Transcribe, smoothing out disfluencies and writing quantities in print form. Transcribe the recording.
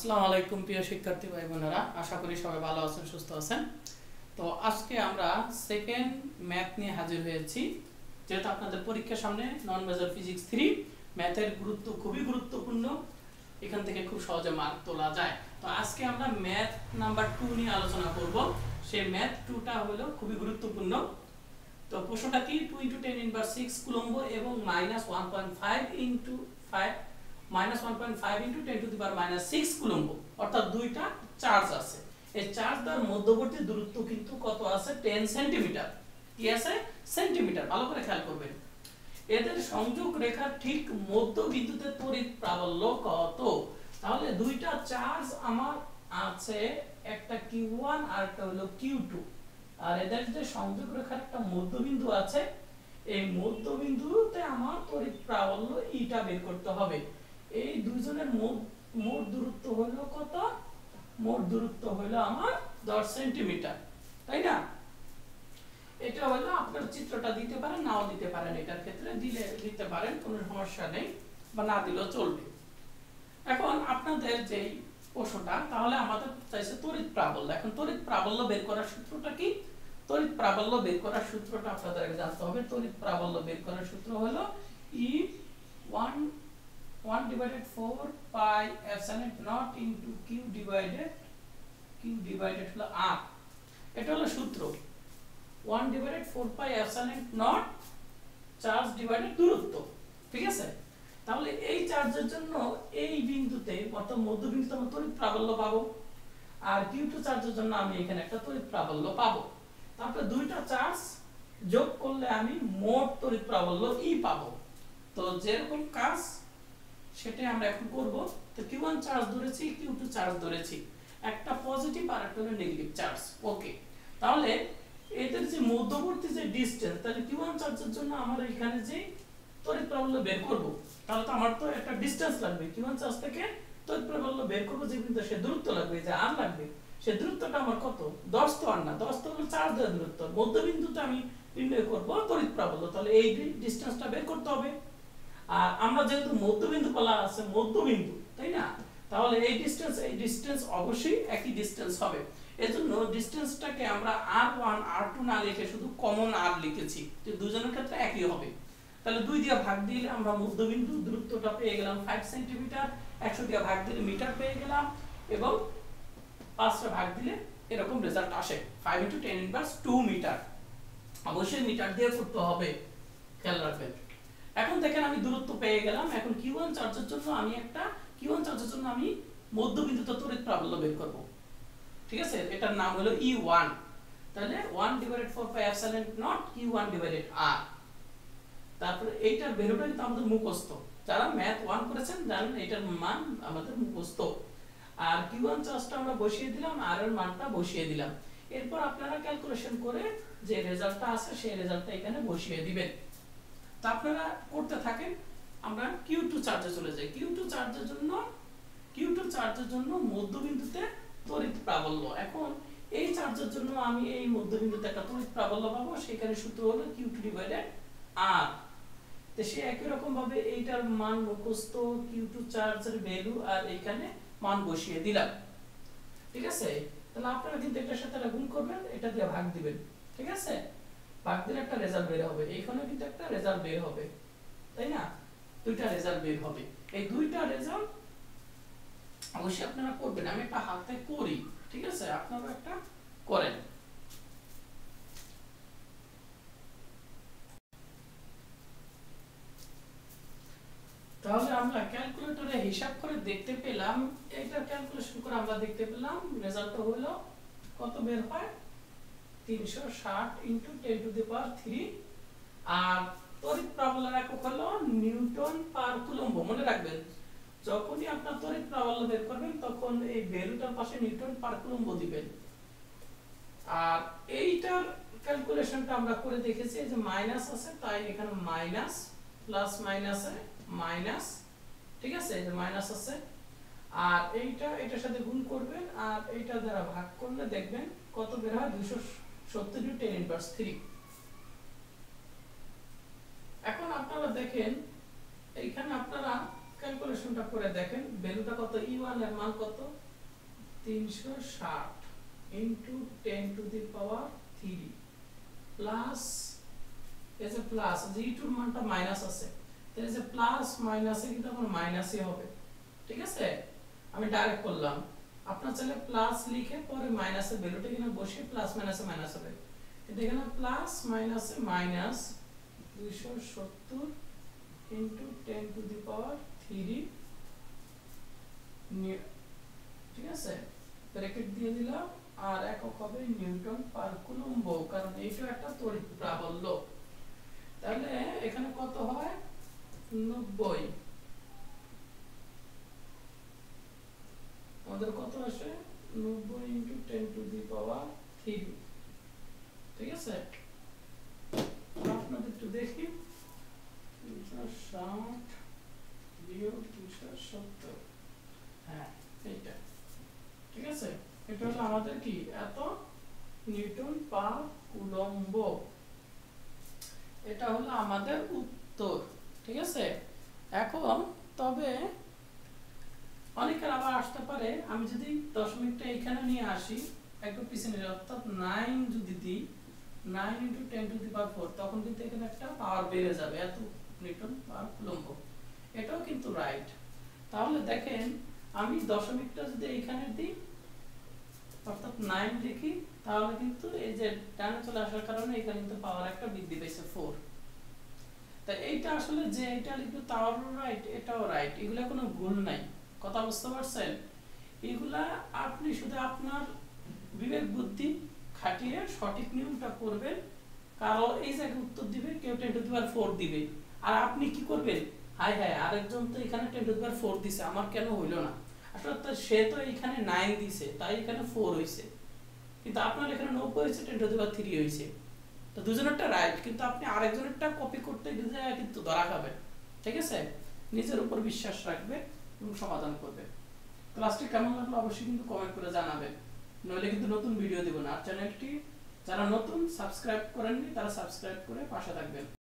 আসসালামু আলাইকুম প্রিয় শিক্ষার্থী ভাই বোনেরা, আশা করি সবাই ভালো আছেন, সুস্থ আছেন। তো আজকে আমরা সেকেন্ড ম্যাথ নিয়ে হাজির হয়েছি। যেহেতু আপনাদের পরীক্ষার সামনে নন মেজর ফিজিক্স 3 ম্যাথের গুরুত্ব খুবই গুরুত্বপূর্ণ, এখান থেকে খুব সহজে মার্ক তোলা যায়। তো আজকে আমরা ম্যাথ নাম্বার 2 নিয়ে আলোচনা করব। সেই ম্যাথ 2টা হলো খুবই গুরুত্বপূর্ণ। তো প্রশ্নটা কি, 2 × 10 ইনভার্স 6 কুলম্ব এবং -1.5 × 5 -1.5 × 10⁻⁻6 কুলম্ব, অর্থাৎ দুইটা চার্জ আছে। এই চার্জ দ্বারা মধ্যবর্তী দূরত্ব কিন্তু কত আছে, 10 সেন্টিমিটার। কি আছে? সেন্টিমিটার। ভালো করে খেয়াল করবেন। এদের সংযোগ রেখার ঠিক মধ্যবিন্দুতে তড়িৎ প্রাবল্য কত? তাহলে দুইটা চার্জ আমার আছে, একটা Q1 আর একটা হলো Q2, আর এদের যে সংযোগ রেখার একটা মধ্যবিন্দু আছে, এই মধ্যবিন্দুতে আমার তড়িৎ প্রাবল্য ইটা বের করতে হবে। এই দুইজনের মোট দূরত্ব হলো কত? মোট দূরত্ব হলো আমার 10 সেন্টিমিটার, তাই না? এটা হলো আপনার চিত্রটা দিতে পারেন, নাও দিতে পারেন। এটার ক্ষেত্রে দিলে দিতে পারেন, কোনো সমস্যা নেই, বা না দিলেও চলবে। এখন আপনাদের যেই প্রশ্নটা, তাহলে আমাদের চাইছে তড়িৎ প্রাবল্য। এখন তড়িৎ প্রাবল্য বের করার সূত্রটা কি? তড়িৎ প্রাবল্য বের করার সূত্রটা আপনাদের আগে জানতে হবে। তড়িৎ প্রাবল্য বের করার সূত্র হলো E1/4 pi epsilon not into Q divided হলো R। এটা হলো সূত্র। 1/4 পাই এপসিলন নট চার্জ ডিভাইডেড দূরত্ব, ঠিক আছে? তাহলে এই চার্জের জন্য এই বিন্দুতে, অর্থাৎ মধ্যবিন্দুতে আমরা তড়িৎ প্রাবল্য পাবো, আর Q2 চার্জের জন্য আমি এখানে একটা তড়িৎ প্রাবল্য পাবো। তারপরে দুইটা চার্জ যোগ করলে আমি মোট তড়িৎ প্রাবল্য E পাবো। তো যেরকম কাজ সেটাই আমরা এখন করব। তো Q1 চার্জ ধরেছি, Q2 চার্জ ধরেছি, একটা পজিটিভ আর একটা হলো নেগেটিভ চার্জ। ওকে, তাহলে এদের যে মধ্যবর্তী যে ডিসটেন্স, তাহলে Q1 চার্জের জন্য আমরা এখানে যে তড়িৎ প্রাবল্য বের করব, তাহলে তো আমার তো একটা ডিসটেন্স লাগবে। Q1 চার্জ থেকে তড়িৎ প্রাবল্য বের করব, যে বিন্দু সে দূরত্ব লাগবে, যে r লাগবে, সে দূরত্বটা আমার কত? 10 তো আর না, 10 তো হলো চার্জ দেওয়ার দূরত্ব। মধ্যবিন্দুতে আমি নির্ণয় করব তড়িৎ প্রাবল্য, তাহলে এই ডিসটেন্সটা বের করতে হবে। আর আমরা যেহেতু মধ্যবিন্দু বলা আছে, মধ্যবিন্দু, তাই না? তাহলে এই ডিসটেন্স অবশ্যই একই ডিসটেন্স হবে। এজন্য ডিসটেন্সটাকে আমরা r1 r2 না লিখে শুধু কমন r লিখেছি, যে দুজনের ক্ষেত্রে একই হবে। তাহলে 2 দিয়ে ভাগ দিলে আমরা মধ্যবিন্দু দূরত্বটা পেয়ে গেলাম 5 সেন্টিমিটার, 100 দিয়ে ভাগ দিলে মিটার পেয়ে গেলাম, এবং 5 টা ভাগ দিলে এরকম রেজাল্ট আসে, 5 × 10⁻2 মিটার। অবশ্যই মিটার দিয়ে করতে হবে, খেয়াল রাখবেন। এখন দেখেন আমি দূরত্ব পেয়ে গেলাম। এখন Q1 চার্জের জন্য আমি মধ্যবিন্দুতে তড়িৎ প্রাবল্য বের করব, ঠিক আছে? এটার নাম হলো E1। তাহলে 1/4 পাই epsilon not Q1 divided R। তারপরে এইটার ভ্যালুটা কিন্তু আমাদের মুখস্থ, যারা ম্যাথ 1 করেছেন জানেন এটার মান আমাদের মুখস্থ। আর Q1 চার্জটা আমরা বসিয়ে দিলাম, আর এর মানটা বসিয়ে দিলাম। এরপর আপনারা ক্যালকুলেশন করে যে রেজাল্টটা আছে সেই রেজাল্টটা এখানে বসিয়ে দিবেন। তো আপনারা করতে থাকেন। আমরা Q2 চার্জে চলে যাই। Q2 চার্জের জন্য মধ্যবিন্দুতে তড়িৎ প্রাবল্য। এখন এই চার্জের জন্য আমি এই মধ্যবিন্দুতে একটা তড়িৎ প্রাবল্য পাবো, সেখানে সূত্র হলো Q2 ডিভাইডেড R। তো সে একই রকম ভাবে এইটার মান মুখস্থ, Q2 চার্জের ভ্যালু, আর এখানে মান বসিয়ে দিলাম, ঠিক আছে? তাহলে আপনারা কিন্তু এটার সাথে গুণ করবেন, এটা দিয়ে ভাগ দিবেন, ঠিক আছে? ভাগ দিলে একটা রেজাল্ট বের হবে, এইখানে কিন্তু একটা রেজাল্ট বের হবে, তাই না? দুইটা রেজাল্ট বের হবে। এই দুইটা রেজাল্ট অবশ্যই আপনারা করবেন। আমি একটা হাতে করি, ঠিক আছে? আপনারা একটা করেন। তাহলে আমরা ক্যালকুলেটরে হিসাব করে দেখতে পেলাম, এটা ক্যালকুলেশন করে আমরা দেখতে পেলাম রেজাল্টটা হলো কত বের হয়, 360 × 10⁻³ আর তড়িৎ প্রাবল্যের একক হলো নিউটন পার কুলম্ব। মনে রাখবেন, যখনই আপনার তড়িৎ প্রাবল্য বের করবেন তখন এই ভ্যালুটার পাশে নিউটন পার কুলম্ব দিবেন। আর এইটার ক্যালকুলেশনটা আমরা করে দেখেছি, যে মাইনাস আছে তাই এখানে মাইনাস, প্লাস মাইনাসে মাইনাস, ঠিক আছে? এই যে মাইনাস আছে, আর এইটা এটার সাথে গুণ করবেন, আর এইটা দ্বারা ভাগ করলে দেখবেন কত বের হয়, 270 × 10⁻³ এখন আপনারা দেখেন, এইখানে আপনারা ক্যালকুলেশনটা করে দেখেন ভ্যালুটা কত, e1 এর মান কত 360 into 10 to the power 3 plus as a plus e2 এর মানটা মাইনাস আছে, তো এজ এ প্লাস মাইনাসে কিন্তু এখন মাইনাসই হবে, ঠিক আছে। আমি ডাইরেক্ট করলাম, আপনার চাইলে প্লাস লিখে পরে মাইনাসের ভ্যালুটা এখানে বসিয়ে প্লাস মাইনাসে মাইনাস হবে, কিন্তু এখানে প্লাস মাইনাসে মাইনাস 270 ইনটু 10 টু দি পাওয়ার 3 ঠিক আছে, ব্র্যাকেট দিয়ে দিলাম, আর একক হবে নিউটন পার কুলম্ব, কারণ এইটা একটা তড়িৎ প্রাবল্য। তাহলে এখানে কত হয় 90, আমাদের কত আসে 90 ইনটু 10 টু দি পাওয়ার 3, ঠিক আছে। আপনাদের একটু দেখি 360 বিয়োগ 270, হ্যাঁ এইটা, ঠিক আছে। এটা হলো আমাদের কি এত নিউটন পার কুলম্ব, এটা হলো আমাদের উত্তর, ঠিক আছে। এখন তবে অনেকের আবার আসতে পারে আমি যদি দশমিকটা এখানে নিয়ে আসি একটু পিছনে, অর্থাৎ 9 যদি দিই 9 ইনটু 10 টু দি পাওয়ার 4, তখন কিন্তু এখানে একটা পাওয়ার বেড়ে যাবে এত নিউটন পার কুলম্ব, এটাও কিন্তু রাইট। তাহলে দেখেন আমি দশমিকটা যদি এখানে দিই অর্থাৎ 9 লিখি, তাহলে কিন্তু এই যে ডানে চলে আসার কারণে এখানে কিন্তু পাওয়ার একটা বৃদ্ধি পেয়েছে 4। তাই এইটা আসলে যে এটা লিখবো তাও রাইট, এটাও রাইট, এগুলা কোনো ভুল নাই, কথা বুঝতে পারছেন। এগুলা আপনি শুধু আপনার বিবেক বুদ্ধি খাটিয়ে সঠিক নিয়মটা করবেন, কারণ এই জায়গায় উত্তর দিবে কেউ 10 টু দি পাওয়ার 4 দিবে, আর আপনি কি করবেন, হাই হাই আরেকজন তো এখানে 10 টু দি পাওয়ার 4 দিছে, আমার কেন হইল না, আসলে তো সে তো এখানে 9 দিছে তাই এখানে 4 হইছে, কিন্তু আপনার এখানে 90 হইছে 10 টু দি পাওয়ার 3 হইছে, তো দুজনেরটা রাইট, কিন্তু আপনি আরেকজনেরটা কপি করতে গেলে কিন্তু ধরা খাবেন, ঠিক আছে। নিজের উপর বিশ্বাস রাখবে এবং সমাধান করবে। ক্লাসটি কেমন লাগলো অবশ্যই কিন্তু কমেন্ট করে জানাবেন, নইলে কিন্তু নতুন ভিডিও দেব না। আর চ্যানেলটি যারা নতুন সাবস্ক্রাইব করেননি তারা সাবস্ক্রাইব করে পাশে থাকবেন।